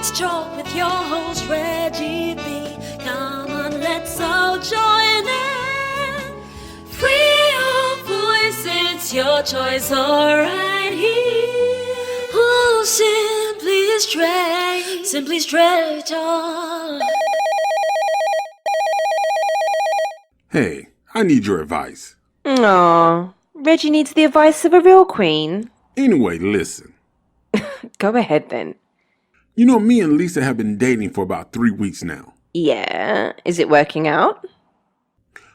It's Talk with your host, Reggie B. Come on, let's all join in. Free your voice, it's your choice, alright here. Oh, simply straight talk. Hey, I need your advice. Aw, Reggie needs the advice of a real queen. Anyway, listen. Go ahead then. You know, me and Lisa have been dating for about 3 weeks now. Yeah, is it working out?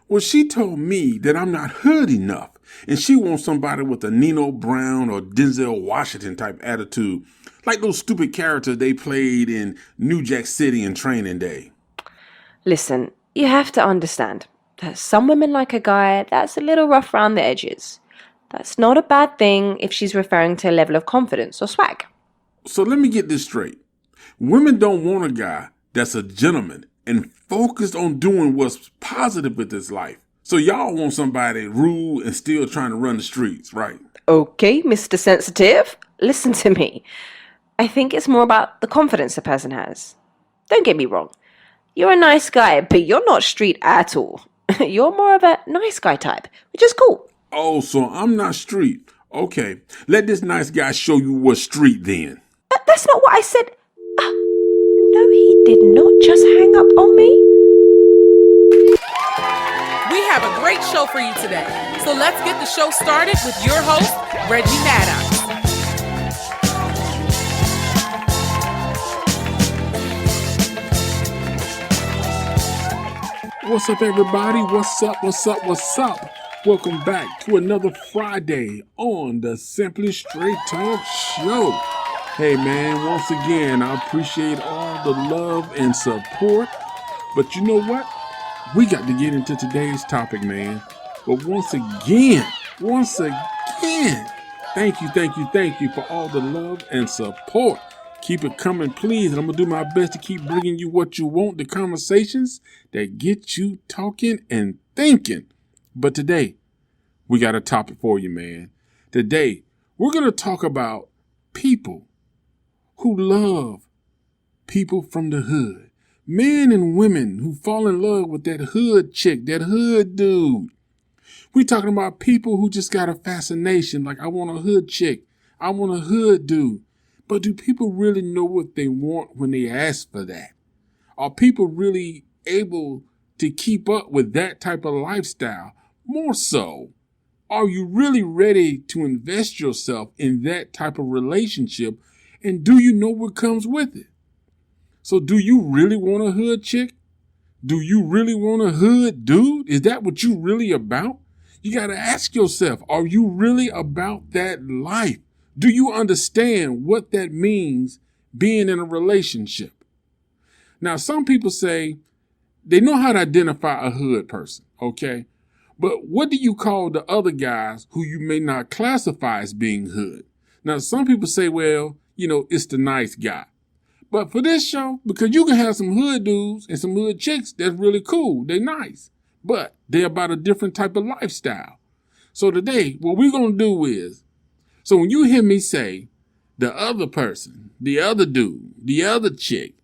Well, she told me that I'm not hood enough, and she wants somebody with a Nino Brown or Denzel Washington type attitude, like those stupid characters they played in New Jack City in Training Day. Listen, you have to understand that some women like a guy that's a little rough around the edges. That's not a bad thing if she's referring to a level of confidence or swag. So let me get this straight. Women don't want a guy that's a gentleman and focused on doing what's positive with his life. So y'all want somebody rude and still trying to run the streets, right? Okay, Mr. Sensitive, listen to me. I think it's more about the confidence a person has. Don't get me wrong. You're a nice guy, but you're not street at all. You're more of a nice guy type, which is cool. Oh, so I'm not street. Okay, let this nice guy show you what's street then. That's not what I said. No, he did not just hang up on me. We have a great show for you today. So let's get the show started with your host, Reggie Maddox. What's up, everybody? What's up? Welcome back to another Friday on the Simply Straight Talk Show. Hey, man, once again, I appreciate all the love and support. But you know what? We got to get into today's topic, man. But once again, thank you for all the love and support. Keep it coming, please. And I'm going to do my best to keep bringing you what you want, the conversations that get you talking and thinking. But today, we got a topic for you, man. Today, we're going to talk about people who love people from the hood. Men and women who fall in love with that hood chick, that hood dude. We talking about people who just got a fascination, like I want a hood chick, I want a hood dude. But do people really know what they want when they ask for that? Are people really able to keep up with that type of lifestyle? More so, are you really ready to invest yourself in that type of relationship? And do you know what comes with it? So do you really want a hood chick? Do you really want a hood dude? Is that what you really about? You got to ask yourself, are you really about that life? Do you understand what that means being in a relationship? Now, some people say they know how to identify a hood person, okay? But what do you call the other guys who you may not classify as being hood? Now, some people say, well, it's the nice guy. But for this show, because you can have some hood dudes and some hood chicks that's really cool. They're nice, but they're about a different type of lifestyle. So today, what we're going to do is, so when you hear me say the other person, the other dude, the other chick,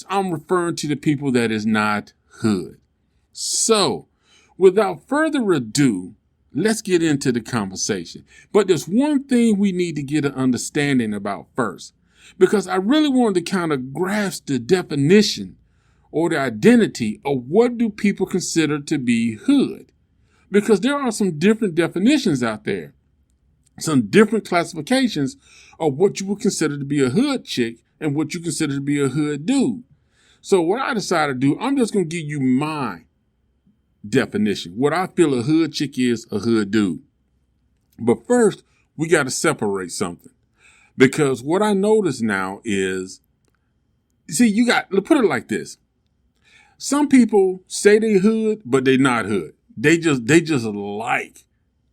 I'm referring to the people that is not hood. So without further ado, let's get into the conversation. But there's one thing we need to get an understanding about first, because I really wanted to kind of grasp the definition or the identity of what do people consider to be hood. Because there are some different definitions out there, some different classifications of what you would consider to be a hood chick and what you consider to be a hood dude. So what I decided to do, I'm just going to give you my definition. What I feel a hood chick is, a hood dude. But first, we got to separate something. Because what I notice now is, put it like this. Some people say they hood, but they not hood. They just like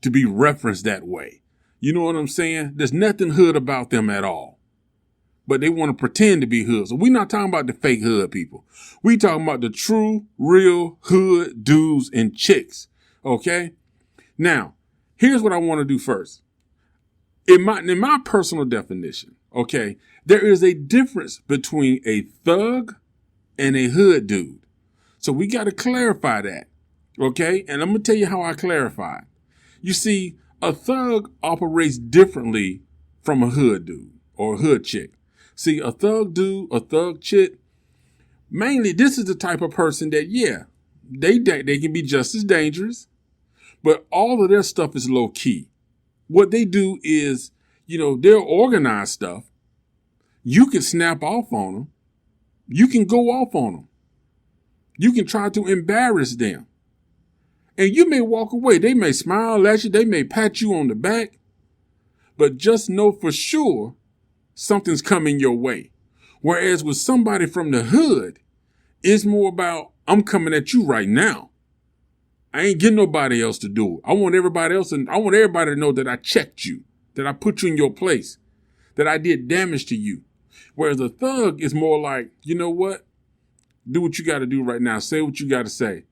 to be referenced that way. You know what I'm saying? There's nothing hood about them at all. But they want to pretend to be hood. So we're not talking about the fake hood people. We talking about the true, real hood dudes and chicks. Okay? Now, here's what I want to do first. in my personal definition, okay, there is a difference between a thug and a hood dude. So we got to clarify that, okay? And I'm going to tell you how I clarify it. You see, a thug operates differently from a hood dude or a hood chick. See, a thug dude, a thug chick, mainly this is the type of person that, yeah, they can be just as dangerous, but all of their stuff is low key. What they do is, they'll organize stuff. You can snap off on them. You can go off on them. You can try to embarrass them. And you may walk away. They may smile at you. They may pat you on the back. But just know for sure something's coming your way. Whereas with somebody from the hood, it's more about, I'm coming at you right now. I ain't getting nobody else to do it. I want everybody to know that I checked you, that I put you in your place, that I did damage to you. Whereas a thug is more like, you know what? Do what you got to do right now. Say what you got to say.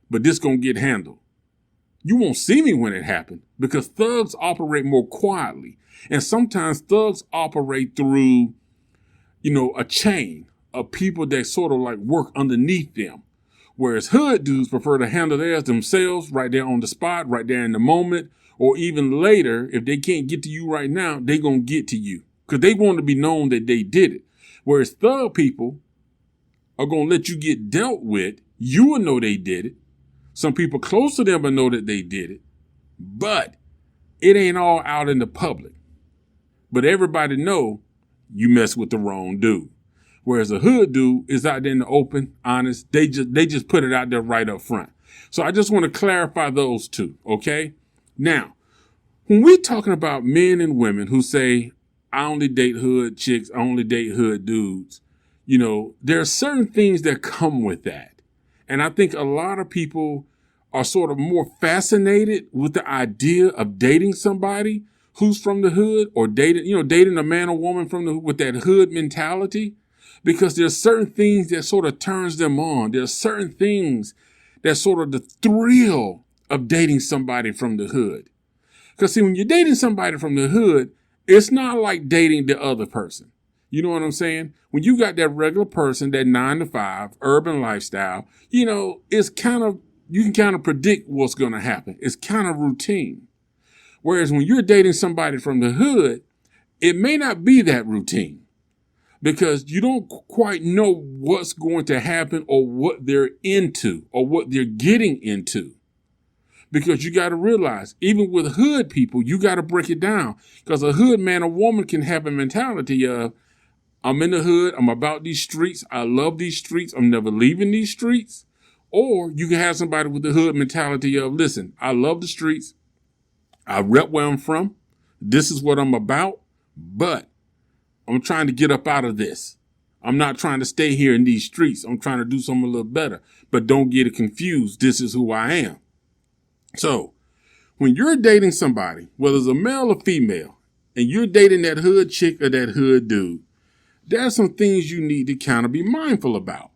But this going to get handled. You won't see me when it happened because thugs operate more quietly. And sometimes thugs operate through, a chain of people that sort of like work underneath them. Whereas hood dudes prefer to handle theirs themselves right there on the spot, right there in the moment, or even later, if they can't get to you right now, they going to get to you because they want to be known that they did it. Whereas thug people are going to let you get dealt with. You will know they did it. Some people close to them will know that they did it, but it ain't all out in the public. But everybody know you mess with the wrong dude. Whereas a hood dude is out there in the open, honest. They just put it out there right up front. So I just want to clarify those two, okay? Now, when we're talking about men and women who say, I only date hood chicks, I only date hood dudes, there are certain things that come with that. And I think a lot of people are sort of more fascinated with the idea of dating somebody who's from the hood or dating a man or woman with that hood mentality. Because there's certain things that sort of turns them on. There's certain things that sort of the thrill of dating somebody from the hood. Because see, when you're dating somebody from the hood, it's not like dating the other person. You know what I'm saying? When you got that regular person, that 9-to-5 urban lifestyle, it's you can kind of predict what's going to happen. It's kind of routine. Whereas when you're dating somebody from the hood, it may not be that routine. Because you don't quite know what's going to happen or what they're into or what they're getting into. Because you got to realize, even with hood people, you got to break it down. Because a hood man or woman can have a mentality of, I'm in the hood, I'm about these streets, I love these streets, I'm never leaving these streets. Or you can have somebody with the hood mentality of, listen, I love the streets, I rep where I'm from, this is what I'm about, but I'm trying to get up out of this. I'm not trying to stay here in these streets. I'm trying to do something a little better. But don't get it confused. This is who I am. So when you're dating somebody, whether it's a male or female, and you're dating that hood chick or that hood dude, there's some things you need to kind of be mindful about.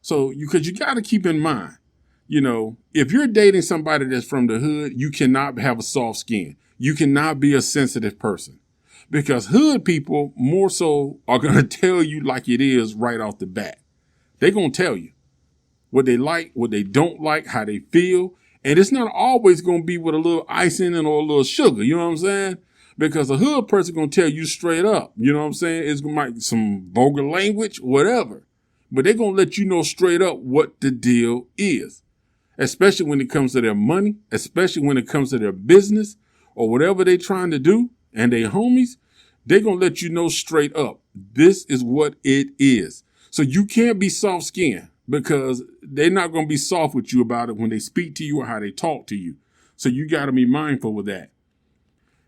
So because you got to keep in mind, if you're dating somebody that's from the hood, you cannot have a soft skin. You cannot be a sensitive person. Because hood people more so are going to tell you like it is right off the bat. They're going to tell you what they like, what they don't like, how they feel. And it's not always going to be with a little icing and or a little sugar. You know what I'm saying? Because a hood person going to tell you straight up. You know what I'm saying? It's going to be some vulgar language, whatever. But they're going to let you know straight up what the deal is. Especially when it comes to their money, especially when it comes to their business or whatever they're trying to do. And they homies, they're going to let you know straight up. This is what it is. So you can't be soft skinned because they're not going to be soft with you about it when they speak to you or how they talk to you. So you got to be mindful with that.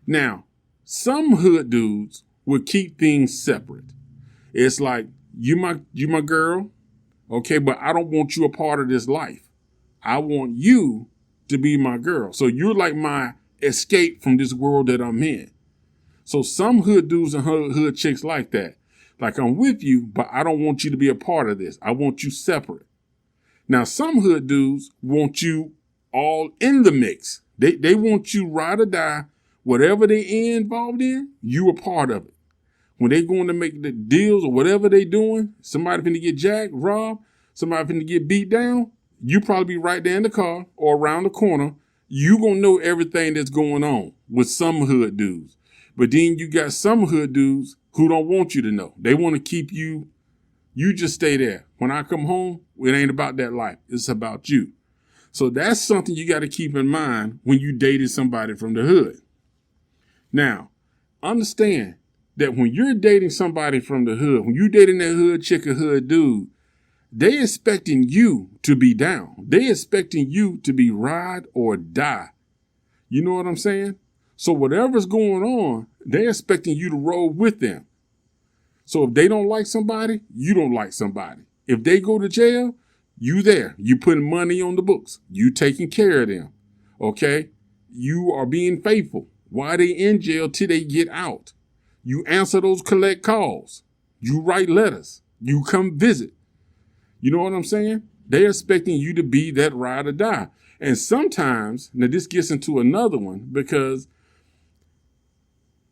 Now, some hood dudes will keep things separate. It's like, you my girl, okay, but I don't want you a part of this life. I want you to be my girl. So you're like my escape from this world that I'm in. So some hood dudes and hood chicks like that. Like, I'm with you, but I don't want you to be a part of this. I want you separate. Now, some hood dudes want you all in the mix. They want you ride or die Whatever they involved in, you a part of it. When they going to make the deals or whatever they doing, somebody finna get jacked, robbed, somebody finna get beat down, you probably be right there in the car or around the corner. You gonna know everything that's going on with some hood dudes. But then you got some hood dudes who don't want you to know. They want to keep you just stay there. When I come home, it ain't about that life. It's about you. So that's something you got to keep in mind when you dated somebody from the hood. Now, understand that when you're dating somebody from the hood, when you dating that hood chick or hood dude, they expecting you to be down. They expecting you to be ride or die. You know what I'm saying? So whatever's going on, they're expecting you to roll with them. So if they don't like somebody, you don't like somebody. If they go to jail, you there. You putting money on the books. You taking care of them. Okay? You are being faithful while they in jail till they get out. You answer those collect calls. You write letters. You come visit. You know what I'm saying? They're expecting you to be that ride or die. And sometimes, now this gets into another one, because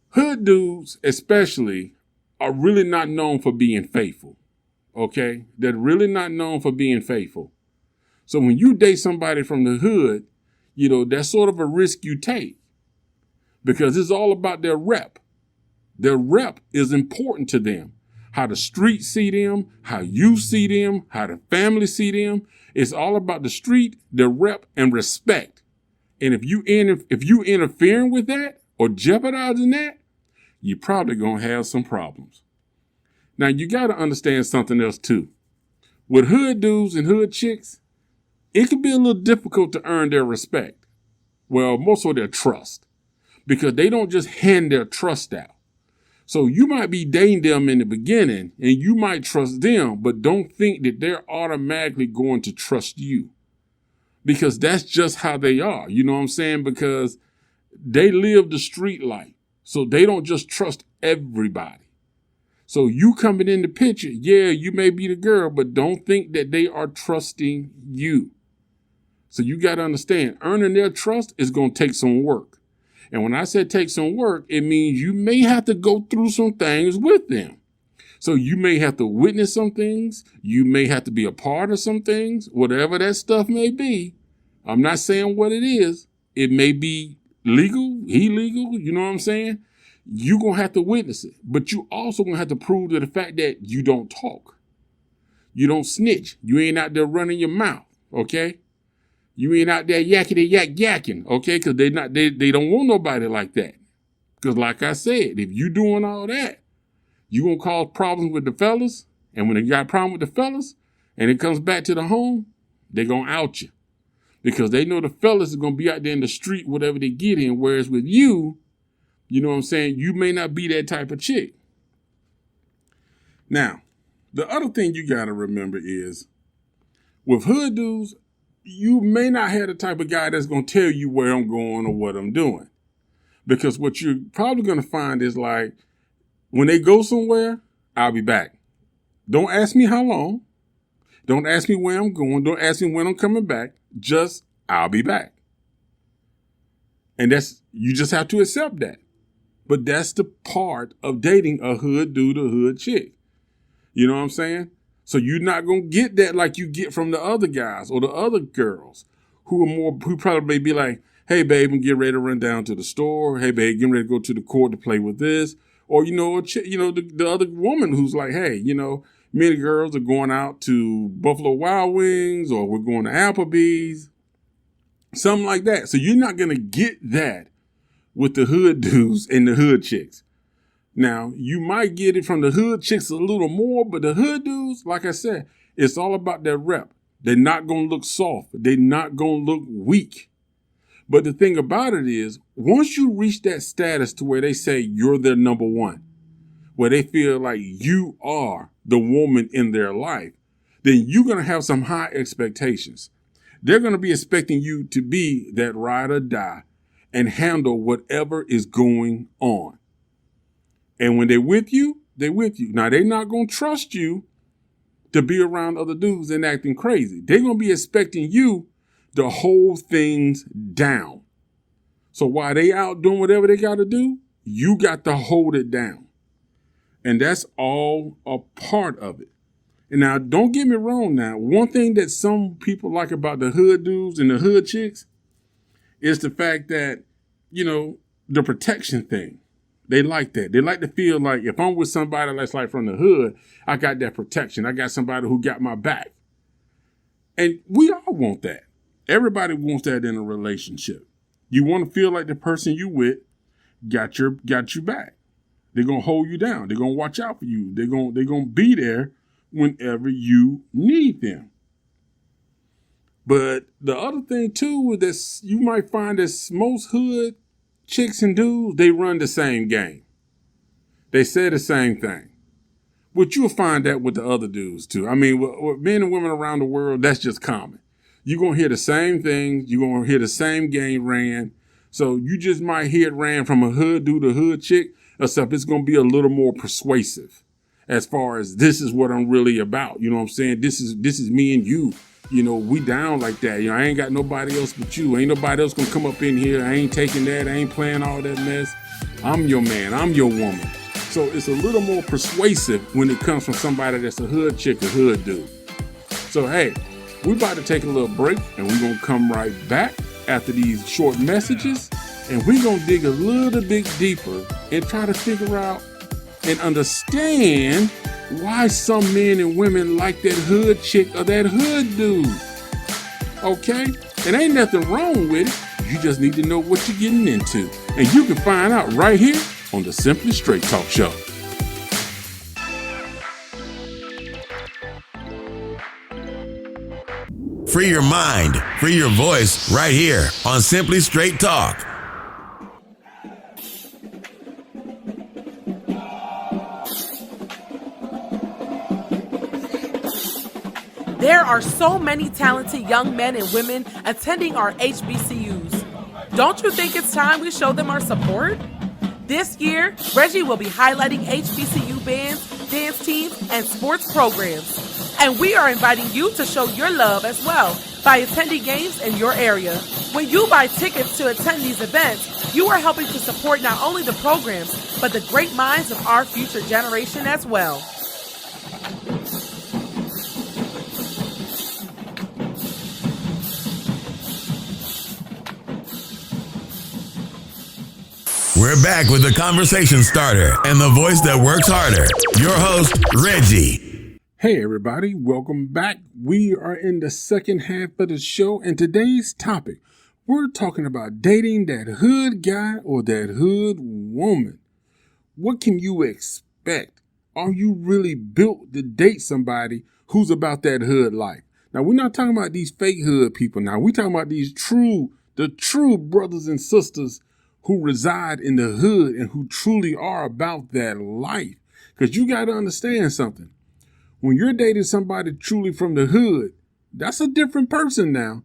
hood dudes especially are really not known for being faithful. Okay? They're really not known for being faithful. So when you date somebody from the hood, you know, that's sort of a risk you take, because it's all about their rep. Their rep is important to them. How the street see them, how you see them, how the family see them. It's all about the street, the rep, and respect. And if you interfering with that or jeopardizing that, you're probably going to have some problems. Now, you got to understand something else, too. With hood dudes and hood chicks, it can be a little difficult to earn their respect. Well, most of their trust, because they don't just hand their trust out. So you might be dating them in the beginning and you might trust them, but don't think that they're automatically going to trust you, because that's just how they are. You know what I'm saying? Because they live the street life. So they don't just trust everybody. So you coming in the picture, yeah, you may be the girl, but don't think that they are trusting you. So you got to understand, earning their trust is going to take some work. And when I say take some work, it means you may have to go through some things with them. So you may have to witness some things. You may have to be a part of some things, whatever that stuff may be. I'm not saying what it is. It may be legal, illegal, you know what I'm saying? You're going to have to witness it. But you also going to have to prove to the fact that you don't talk. You don't snitch. You ain't out there running your mouth, okay? You ain't out there yakking, okay? Because they don't want nobody like that. Because like I said, if you doing all that, you going to cause problems with the fellas. And when they got a problem with the fellas and it comes back to the home, they going to out you. Because they know the fellas are going to be out there in the street, whatever they get in. Whereas with you, you know what I'm saying, you may not be that type of chick. Now, the other thing you got to remember is, with hood dudes, you may not have the type of guy that's going to tell you where I'm going or what I'm doing. Because what you're probably going to find is, like, when they go somewhere, I'll be back. Don't ask me how long. Don't ask me where I'm going. Don't ask me when I'm coming back. Just, I'll be back. And you just have to accept that. But that's the part of dating a hood dude or hood chick. You know what I'm saying? So you're not going to get that like you get from the other guys or the other girls who probably may be like, hey, babe, I'm getting ready to run down to the store. Hey, babe, getting ready to go to the court to play with this. Or, the other woman who's like, hey, me and the girls are going out to Buffalo Wild Wings, or we're going to Applebee's. Something like that. So you're not going to get that with the hood dudes and the hood chicks. Now, you might get it from the hood chicks a little more, but the hood dudes, like I said, it's all about their rep. They're not going to look soft. They're not going to look weak. But the thing about it is, once you reach that status to where they say you're their number one, where they feel like you are the woman in their life, then you're going to have some high expectations. They're going to be expecting you to be that ride or die and handle whatever is going on. And when they're with you, they're with you. Now, they're not going to trust you to be around other dudes and acting crazy. They're going to be expecting you to hold things down. So while they out doing whatever they got to do, you got to hold it down. And that's all a part of it. And now, don't get me wrong now. One thing that some people like about the hood dudes and the hood chicks is the fact that, the protection thing. They like that. They like to feel like if I'm with somebody that's like from the hood, I got that protection. I got somebody who got my back. And we all want that. Everybody wants that in a relationship. You want to feel like the person you with got your back. They're going to hold you down. They're going to watch out for you. They're going to be there whenever you need them. But the other thing too is that you might find that most hood chicks and dudes, they run the same game. They say the same thing. But you'll find that with the other dudes too. I mean, with men and women around the world, that's just common. You're going to hear the same things. You're going to hear the same game ran. So you just might hear it ran from a hood dude to hood chick, except it's going to be a little more persuasive as far as this is what I'm really about. You know what I'm saying? This is me and you. We down like that. I ain't got nobody else but you. Ain't nobody else going to come up in here. I ain't taking that. I ain't playing all that mess. I'm your man. I'm your woman. So it's a little more persuasive when it comes from somebody that's a hood chick or hood dude. So, hey, we're about to take a little break, and we're going to come right back after these short messages, and we're going to dig a little bit deeper and try to figure out and understand why some men and women like that hood chick or that hood dude. Okay? It ain't nothing wrong with it. You just need to know what you're getting into. And you can find out right here on the Simply Straight Talk Show. Free your mind, free your voice right here on Simply Straight Talk. There are so many talented young men and women attending our HBCUs. Don't you think it's time we show them our support? This year, Reggie will be highlighting HBCU bands, dance teams, and sports programs. And we are inviting you to show your love as well by attending games in your area. When you buy tickets to attend these events, you are helping to support not only the programs, but the great minds of our future generation as well. We're back with the conversation starter and the voice that works harder. Your host, Reggie. Hey, everybody. Welcome back. We are in the second half of the show, and today's topic, we're talking about dating that hood guy or that hood woman. What can you expect? Are you really built to date somebody who's about that hood life? Now, we're not talking about these fake hood people now. We're talking about the true brothers and sisters who reside in the hood and who truly are about that life. Because you got to understand something. When you're dating somebody truly from the hood, that's a different person now.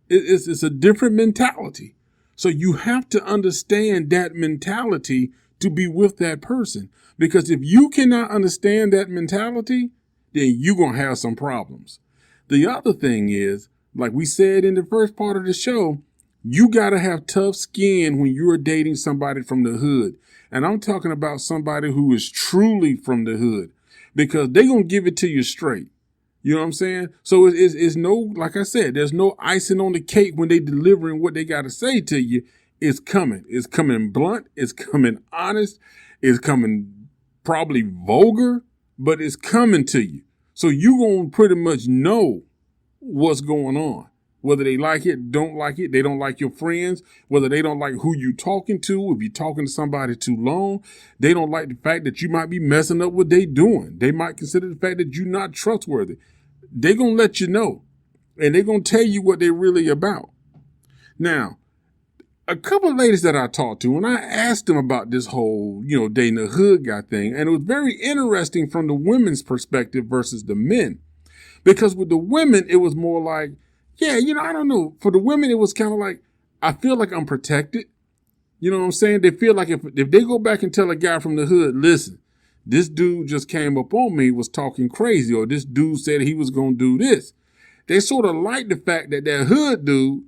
It's a different mentality. So you have to understand that mentality to be with that person. Because if you cannot understand that mentality, then you're going to have some problems. The other thing is, like we said in the first part of the show, you got to have tough skin when you're dating somebody from the hood. And I'm talking about somebody who is truly from the hood, because they're going to give it to you straight. You know what I'm saying? So it's no, like I said, there's no icing on the cake when they delivering what they got to say to you. It's coming. It's coming blunt. It's coming honest. It's coming probably vulgar, but it's coming to you. So you going to pretty much know what's going on. Whether they like it, don't like it, they don't like your friends, whether they don't like who you talking to, if you're talking to somebody too long, they don't like the fact that you might be messing up what they doing. They might consider the fact that you're not trustworthy. They're going to let you know, and they're going to tell you what they're really about. Now, a couple of ladies that I talked to, and I asked them about this whole, dating a hood guy thing, and it was very interesting from the women's perspective versus the men. Because with the women, it was more like, yeah, I don't know. For the women, it was kind of like, I feel like I'm protected. You know what I'm saying? They feel like if they go back and tell a guy from the hood, listen, this dude just came up on me, was talking crazy, or this dude said he was going to do this. They sort of like the fact that that hood dude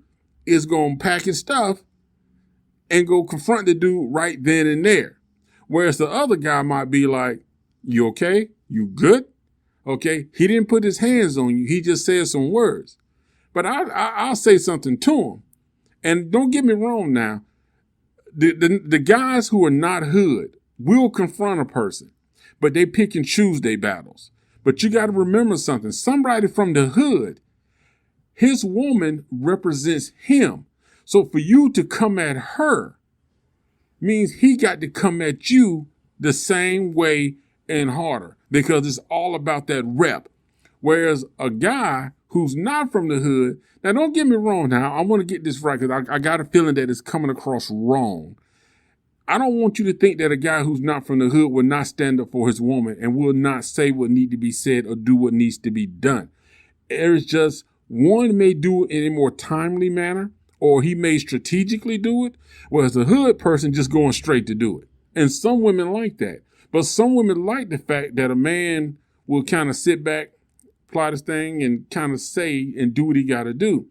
is going to pack his stuff and go confront the dude right then and there. Whereas the other guy might be like, you okay? You good? Okay. He didn't put his hands on you. He just said some words. But I'll say something to him. And don't get me wrong now. The guys who are not hood will confront a person, but they pick and choose their battles. But you got to remember something. Somebody from the hood, his woman represents him. So for you to come at her means he got to come at you the same way and harder, because it's all about that rep. Whereas a guy who's not from the hood, now don't get me wrong now, I want to get this right because I got a feeling that it's coming across wrong. I don't want you to think that a guy who's not from the hood will not stand up for his woman and will not say what needs to be said or do what needs to be done. There's just one may do it in a more timely manner, or he may strategically do it, whereas a hood person just going straight to do it. And some women like that. But some women like the fact that a man will kind of sit back, plot his thing, and kind of say and do what he got to do.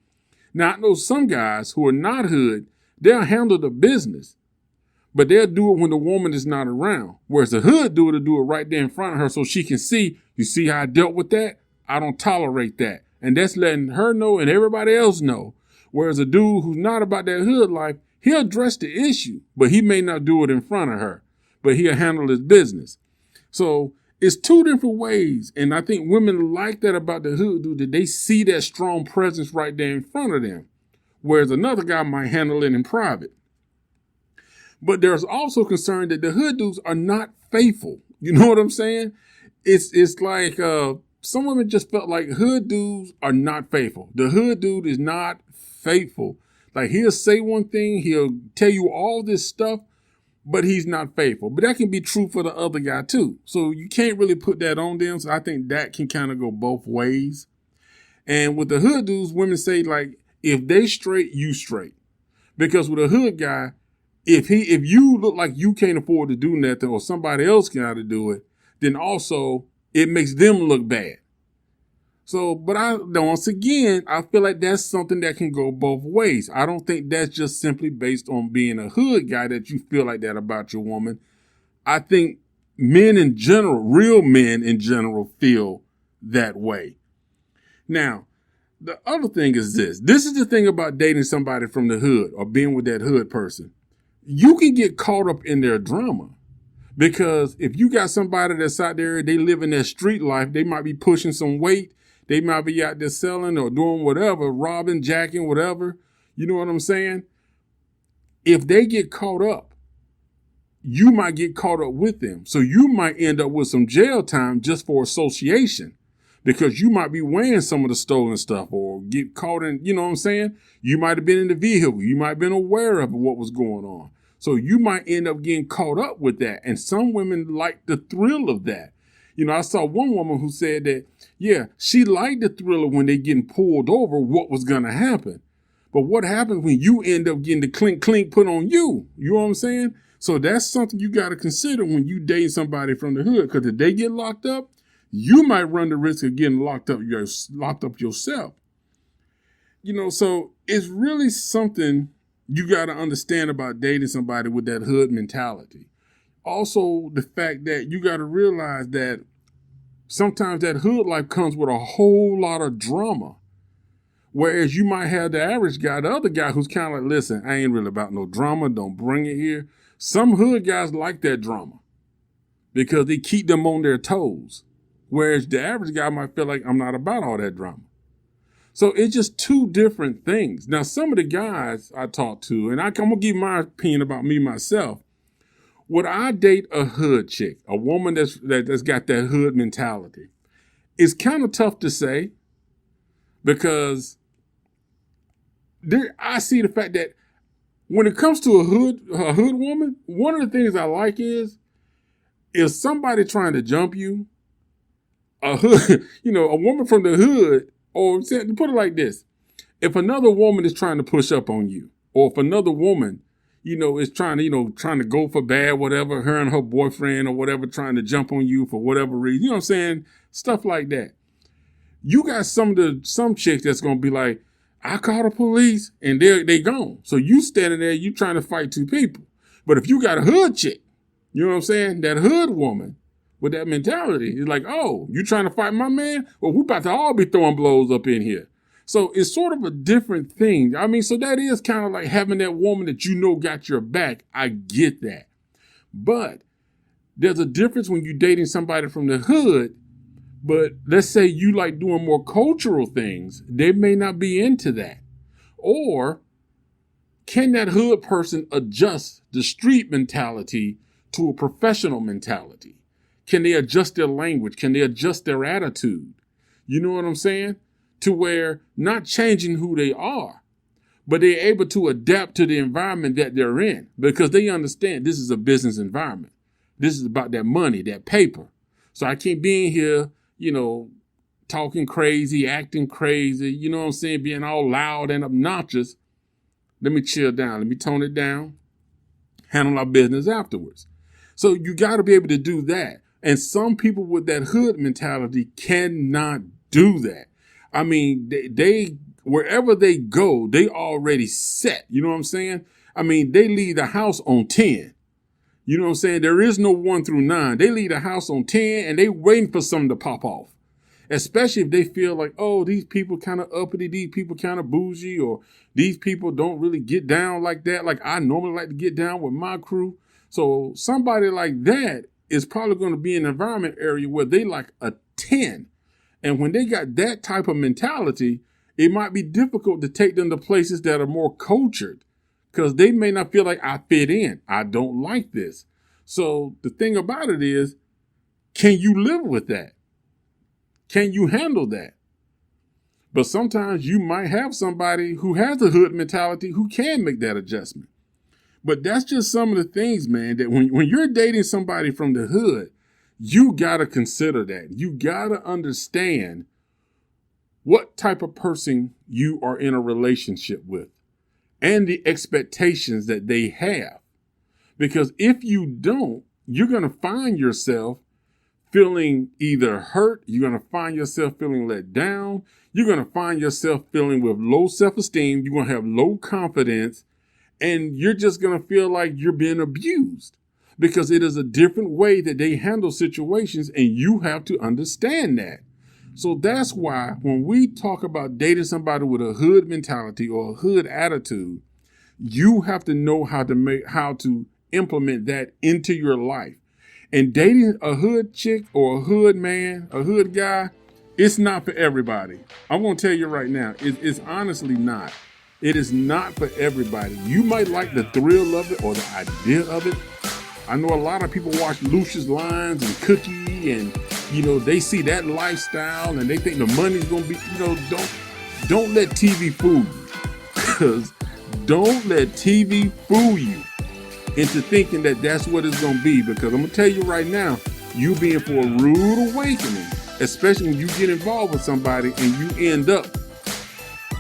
Now, I know some guys who are not hood, they'll handle the business, but they'll do it when the woman is not around. Whereas the hood dude will do it right there in front of her so she can see, you see how I dealt with that? I don't tolerate that. And that's letting her know and everybody else know. Whereas a dude who's not about that hood life, he'll address the issue, but he may not do it in front of her, but he'll handle his business. So it's two different ways. And I think women like that about the hood dude, that they see that strong presence right there in front of them. Whereas another guy might handle it in private. But there's also concern that the hood dudes are not faithful. You know what I'm saying? It's like some women just felt like hood dudes are not faithful. The hood dude is not faithful. Like he'll say one thing, he'll tell you all this stuff, but he's not faithful. But that can be true for the other guy too. So you can't really put that on them. So I think that can kind of go both ways. And with the hood dudes, women say like, if they straight, you straight. Because with a hood guy, if you look like you can't afford to do nothing or somebody else got to do it, then also it makes them look bad. So, but once again, I feel like that's something that can go both ways. I don't think that's just simply based on being a hood guy that you feel like that about your woman. I think men in general, real men in general, feel that way. Now, the other thing is this. This is the thing about dating somebody from the hood or being with that hood person. You can get caught up in their drama. Because if you got somebody that's out there, they live in their street life, they might be pushing some weight. They might be out there selling or doing whatever, robbing, jacking, whatever. You know what I'm saying? If they get caught up, you might get caught up with them. So you might end up with some jail time just for association because you might be wearing some of the stolen stuff or get caught in, you know what I'm saying? You might have been in the vehicle. You might have been aware of what was going on. So you might end up getting caught up with that. And some women like the thrill of that. You know, I saw one woman who said that, yeah, she liked the thrill of when they getting pulled over, what was going to happen. But what happens when you end up getting the clink put on you? You know what I'm saying? So that's something you got to consider when you date somebody from the hood. Because if they get locked up, you might run the risk of getting locked up yourself. You know, so it's really something you got to understand about dating somebody with that hood mentality. Also, the fact that you got to realize that sometimes that hood life comes with a whole lot of drama. Whereas you might have the average guy, the other guy who's kind of like, listen, I ain't really about no drama. Don't bring it here. Some hood guys like that drama because they keep them on their toes. Whereas the average guy might feel like I'm not about all that drama. So it's just two different things. Now, some of the guys I talk to, and I'm going to give my opinion about me myself. Would I date a hood chick, a woman that's got that hood mentality? It's kind of tough to say because I see the fact that when it comes to a hood woman, one of the things I like is if somebody trying to jump you, a woman from the hood, or put it like this, if another woman is trying to push up on you, or if another woman is trying to go for bad, whatever, her and her boyfriend or whatever, trying to jump on you for whatever reason, you know what I'm saying? Stuff like that. You got some chicks that's going to be like, I call the police and they gone. So you standing there, you trying to fight two people. But if you got a hood chick, you know what I'm saying? That hood woman with that mentality is like, oh, you trying to fight my man? Well, we about to all be throwing blows up in here. So it's sort of a different thing. I mean, so that is kind of like having that woman that you know got your back. I get that. But there's a difference when you're dating somebody from the hood, but let's say you like doing more cultural things. They may not be into that. Or can that hood person adjust the street mentality to a professional mentality? Can they adjust their language? Can they adjust their attitude? You know what I'm saying? To where not changing who they are, but they're able to adapt to the environment that they're in because they understand this is a business environment. This is about that money, that paper. So I can't be in here, talking crazy, acting crazy, you know what I'm saying, being all loud and obnoxious. Let me chill down. Let me tone it down. Handle our business afterwards. So you got to be able to do that. And some people with that hood mentality cannot do that. I mean, they wherever they go, they already set. You know what I'm saying? I mean, they leave the house on 10. You know what I'm saying? There is no 1 through 9. They leave the house on 10 and they waiting for something to pop off. Especially if they feel like, oh, these people kind of uppity, these people kind of bougie, or these people don't really get down like that. Like I normally like to get down with my crew. So somebody like that is probably going to be in an environment area where they like a 10. And when they got that type of mentality, it might be difficult to take them to places that are more cultured because they may not feel like I fit in. I don't like this. So the thing about it is, can you live with that? Can you handle that? But sometimes you might have somebody who has a hood mentality who can make that adjustment. But that's just some of the things, man, that when you're dating somebody from the hood, you got to consider that. You got to understand what type of person you are in a relationship with and the expectations that they have. Because if you don't, you're going to find yourself feeling either hurt, you're going to find yourself feeling let down, you're going to find yourself feeling with low self-esteem, you're going to have low confidence, and you're just going to feel like you're being abused because it is a different way that they handle situations, and you have to understand that. So that's why when we talk about dating somebody with a hood mentality or a hood attitude, you have to know how to implement that into your life. And dating a hood chick or a hood man, a hood guy, it's not for everybody. I'm going to tell you right now, it's honestly not. It is not for everybody. You might like the thrill of it or the idea of it. I know a lot of people watch Lucious Lines and Cookie and, they see that lifestyle and they think the money's going to be, don't let TV fool you. Because don't let TV fool you into thinking that that's what it's going to be. Because I'm going to tell you right now, you being for a rude awakening, especially when you get involved with somebody and you end up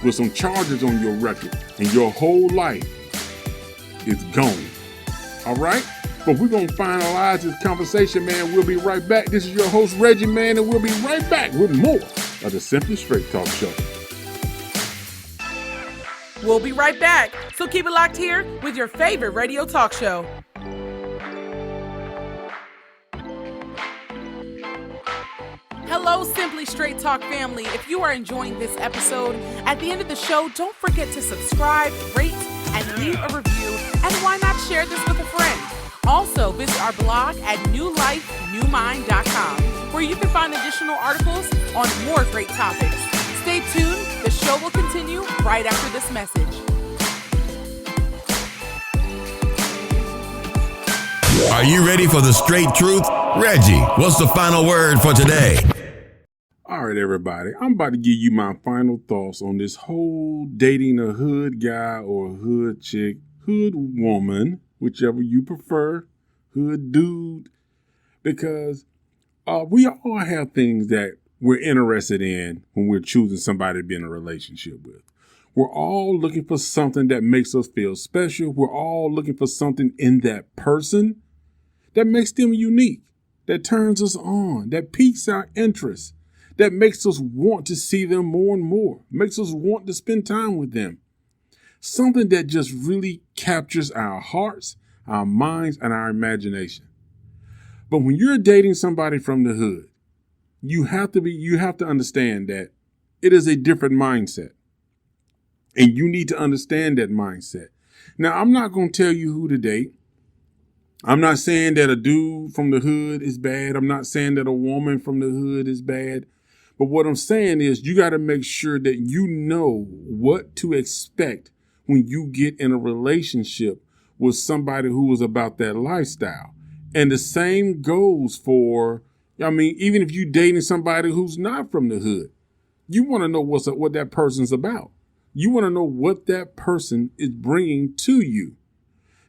with some charges on your record and your whole life is gone. All right? But we're going to finalize this conversation, man. We'll be right back. This is your host, Reggie, man, and we'll be right back with more of the Simply Straight Talk Show. We'll be right back, so keep it locked here with your favorite radio talk show. Hello, Simply Straight Talk family. If you are enjoying this episode, at the end of the show, don't forget to subscribe, rate, and leave a review. And why not share this with a friend? Also, visit our blog at newlifenewmind.com, where you can find additional articles on more great topics. Stay tuned. The show will continue right after this message. Are you ready for the straight truth? Reggie, what's the final word for today? All right, everybody. I'm about to give you my final thoughts on this whole dating a hood guy or a hood chick, hood woman, whichever you prefer, hood dude, because we all have things that we're interested in when we're choosing somebody to be in a relationship with. We're all looking for something that makes us feel special. We're all looking for something in that person that makes them unique, that turns us on, that piques our interest, that makes us want to see them more and more, makes us want to spend time with them. Something that just really captures our hearts, our minds, and our imagination. But when you're dating somebody from the hood, you have to understand that it is a different mindset. And you need to understand that mindset. Now, I'm not going to tell you who to date. I'm not saying that a dude from the hood is bad. I'm not saying that a woman from the hood is bad. But what I'm saying is you got to make sure that you know what to expect when you get in a relationship with somebody who is about that lifestyle. And the same goes for, even if you're dating somebody who's not from the hood, you want to know what that person's about. You want to know what that person is bringing to you.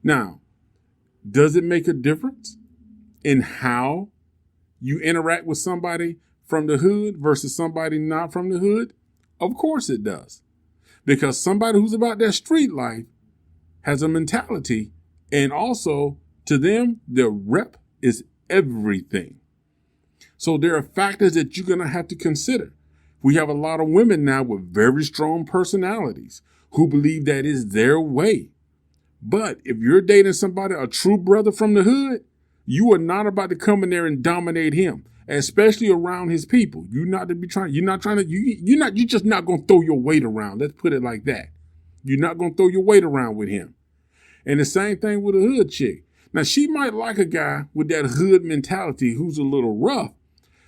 Now, does it make a difference in how you interact with somebody from the hood versus somebody not from the hood? Of course it does. Because somebody who's about that street life has a mentality, and also to them, their rep is everything. So there are factors that you're going to have to consider. We have a lot of women now with very strong personalities who believe that is their way. But if you're dating somebody, a true brother from the hood, you are not about to come in there and dominate him, especially around his people. You're just not going to throw your weight around. Let's put it like that. You're not going to throw your weight around with him. And the same thing with a hood chick. Now, she might like a guy with that hood mentality who's a little rough,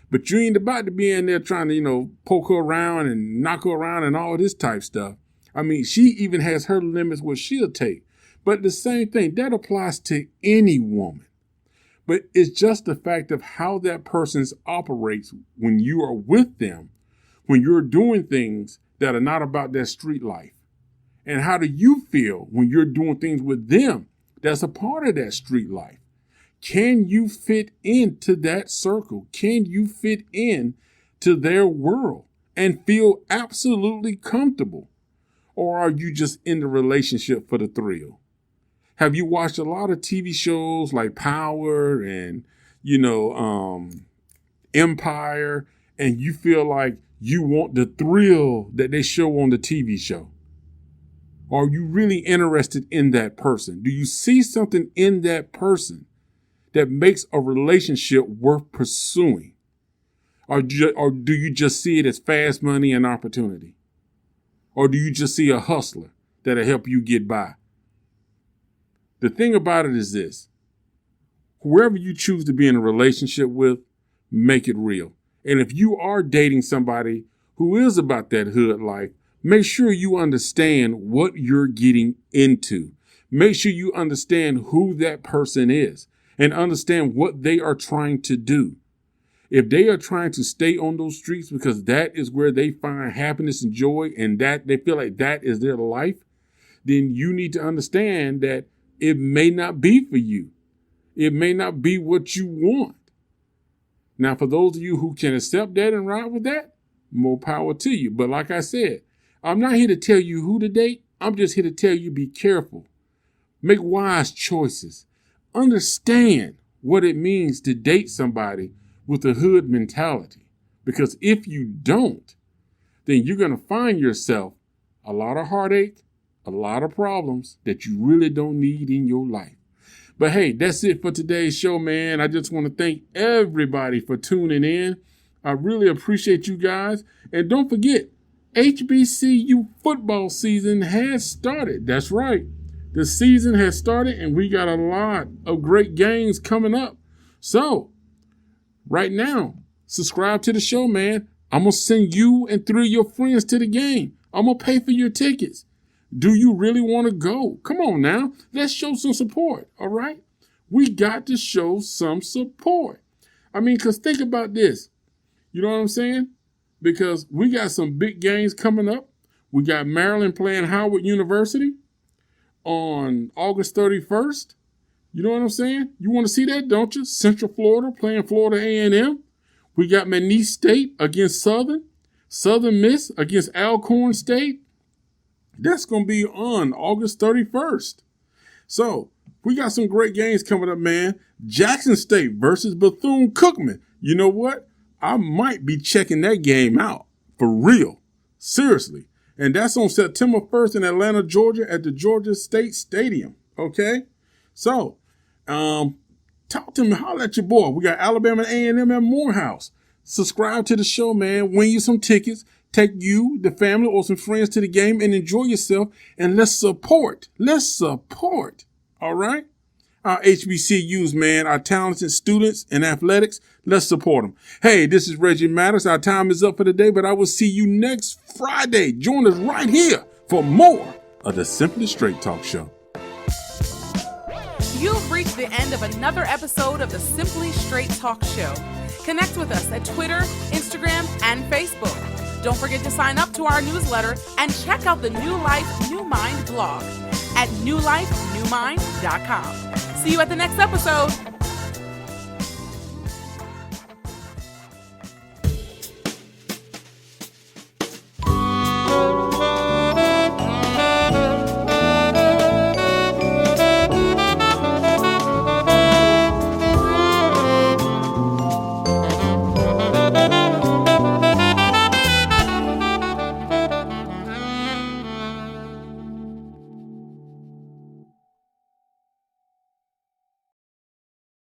but you ain't about to be in there trying to, poke her around and knock her around and all this type stuff. She even has her limits what she'll take. But the same thing, that applies to any woman. But it's just the fact of how that person operates when you are with them, when you're doing things that are not about that street life. And how do you feel when you're doing things with them that's a part of that street life? Can you fit into that circle? Can you fit in to their world and feel absolutely comfortable? Or are you just in the relationship for the thrill? Have you watched a lot of TV shows like Power and, Empire, and you feel like you want the thrill that they show on the TV show? Are you really interested in that person? Do you see something in that person that makes a relationship worth pursuing? Or do you just see it as fast money and opportunity? Or do you just see a hustler that'll help you get by? The thing about it is this: whoever you choose to be in a relationship with, make it real. And if you are dating somebody who is about that hood life, make sure you understand what you're getting into. Make sure you understand who that person is and understand what they are trying to do. If they are trying to stay on those streets because that is where they find happiness and joy and that they feel like that is their life, then you need to understand that it may not be for you. It may not be what you want. Now, for those of you who can accept that and ride with that, more power to you. But like I said, I'm not here to tell you who to date. I'm just here to tell you be careful. Make wise choices. Understand what it means to date somebody with a hood mentality. Because if you don't, then you're going to find yourself a lot of heartache, a lot of problems that you really don't need in your life. But hey, that's it for today's show, man. I just want to thank everybody for tuning in. I really appreciate you guys. And don't forget, HBCU football season has started. That's right. The season has started and we got a lot of great games coming up. So right now, subscribe to the show, man. I'm going to send you and 3 of your friends to the game. I'm going to pay for your tickets. Do you really want to go? Come on now. Let's show some support. All right. We got to show some support. Because think about this. You know what I'm saying? Because we got some big games coming up. We got Maryland playing Howard University on August 31st. You know what I'm saying? You want to see that, don't you? Central Florida playing Florida A&M. We got McNeese State against Southern. Southern Miss against Alcorn State. That's going to be on August 31st. So we got some great games coming up, man. Jackson State versus Bethune-Cookman. You know what? I might be checking that game out for real. Seriously. And that's on September 1st in Atlanta, Georgia at the Georgia State Stadium. Okay? So, talk to me. Holler at your boy. We got Alabama A&M at Morehouse. Subscribe to the show, man. Win you some tickets. Take you, the family, or some friends to the game and enjoy yourself. And let's support. All right? Our HBCUs, man, our talented students in athletics. Let's support them. Hey, this is Reggie Maddox. Our time is up for the day, but I will see you next Friday. Join us right here for more of the Simply Straight Talk Show. You've reached the end of another episode of the Simply Straight Talk Show. Connect with us at Twitter, Instagram, and Facebook. Don't forget to sign up to our newsletter and check out the New Life, New Mind blog at newlifenewmind.com. See you at the next episode.